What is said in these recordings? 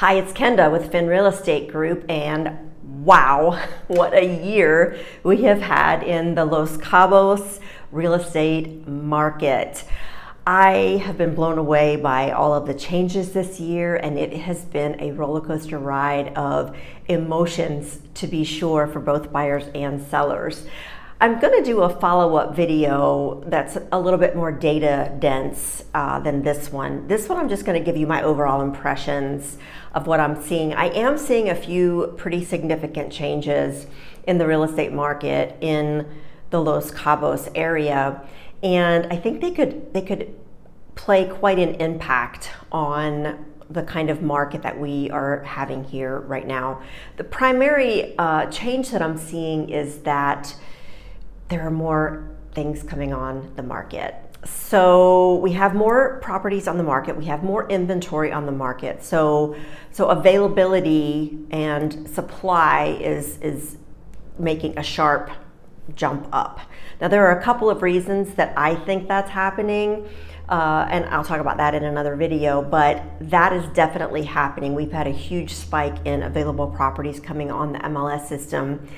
Hi, it's Kenda with Finn Real Estate Group, and wow, what a year we have had in the Los Cabos real estate market. I have been blown away by all of the changes this year, and it has been a roller coaster ride of emotions, to be sure, for both buyers and sellers. I'm going to do a follow-up video that's a little bit more data dense than this one. This one I'm just going to give you my overall impressions of what I'm seeing. I am seeing a few pretty significant changes in the real estate market in the Los Cabos area, and I think they could play quite an impact on the kind of market that we are having here right now. The primary change that I'm seeing is that there are more things coming on the market. So we have more properties on the market, we have more inventory on the market. So availability and supply is making a sharp jump up. Now there are a couple of reasons that I think that's happening, and I'll talk about that in another video, but that is definitely happening. We've had a huge spike in available properties coming on the MLS system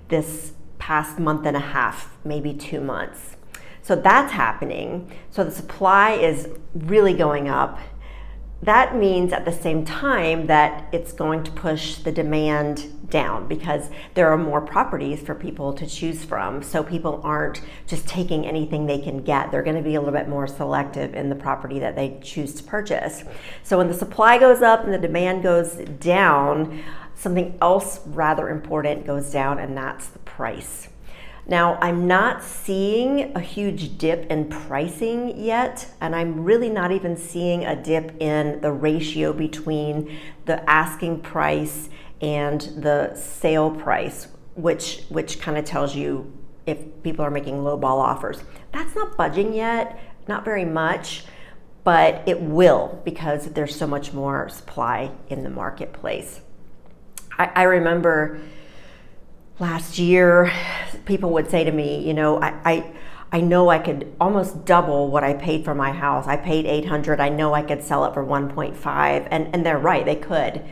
this past month and a half, maybe 2 months. So that's happening. So the supply is really going up. That means at the same time that it's going to push the demand down because there are more properties for people to choose from. So people aren't just taking anything they can get. They're going to be a little bit more selective in the property that they choose to purchase. So when the supply goes up and the demand goes down, something else rather important goes down, and that's the price. Now, I'm not seeing a huge dip in pricing yet, and I'm really not even seeing a dip in the ratio between the asking price and the sale price, which kind of tells you if people are making lowball offers. That's not budging yet, not very much, but it will because there's so much more supply in the marketplace. I remember last year, people would say to me, you know, I know I could almost double what I paid for my house. I paid $800. I know I could sell it for 1.5, and they're right, they could.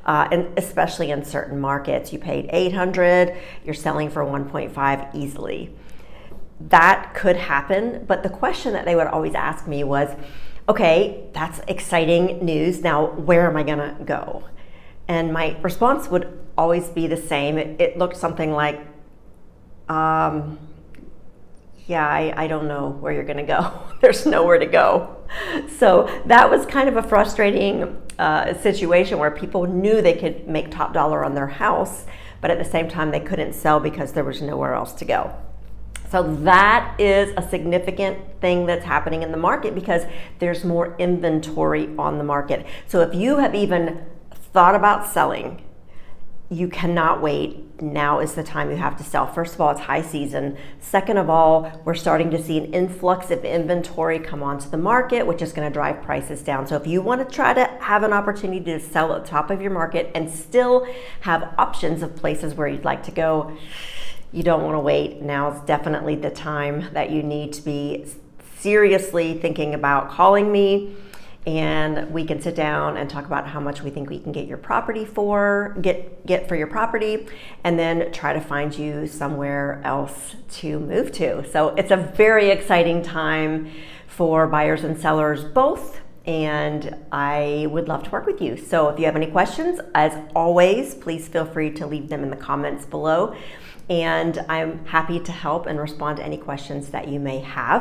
And especially in certain markets, you paid $800, you're selling for 1.5 easily. That could happen, but the question that they would always ask me was, okay, that's exciting news. Now, where am I gonna go? And my response would always be the same. It looked something like, yeah, I don't know where you're gonna go. There's nowhere to go. So that was kind of a frustrating situation where people knew they could make top dollar on their house, but at the same time they couldn't sell because there was nowhere else to go. So that is a significant thing that's happening in the market because there's more inventory on the market. So if you have even thought about selling, you cannot wait. Now is the time you have to sell. First of all, it's high season. Second of all, we're starting to see an influx of inventory come onto the market, which is going to drive prices down. So if you want to try to have an opportunity to sell at the top of your market and still have options of places where you'd like to go, you don't want to wait. Now is definitely the time that you need to be seriously thinking about calling me, and we can sit down and talk about how much we think we can get your property for, get for your property, and then try to find you somewhere else to move to. So it's a very exciting time for buyers and sellers both, and I would love to work with you. So if you have any questions, as always, please feel free to leave them in the comments below, and I'm happy to help and respond to any questions that you may have.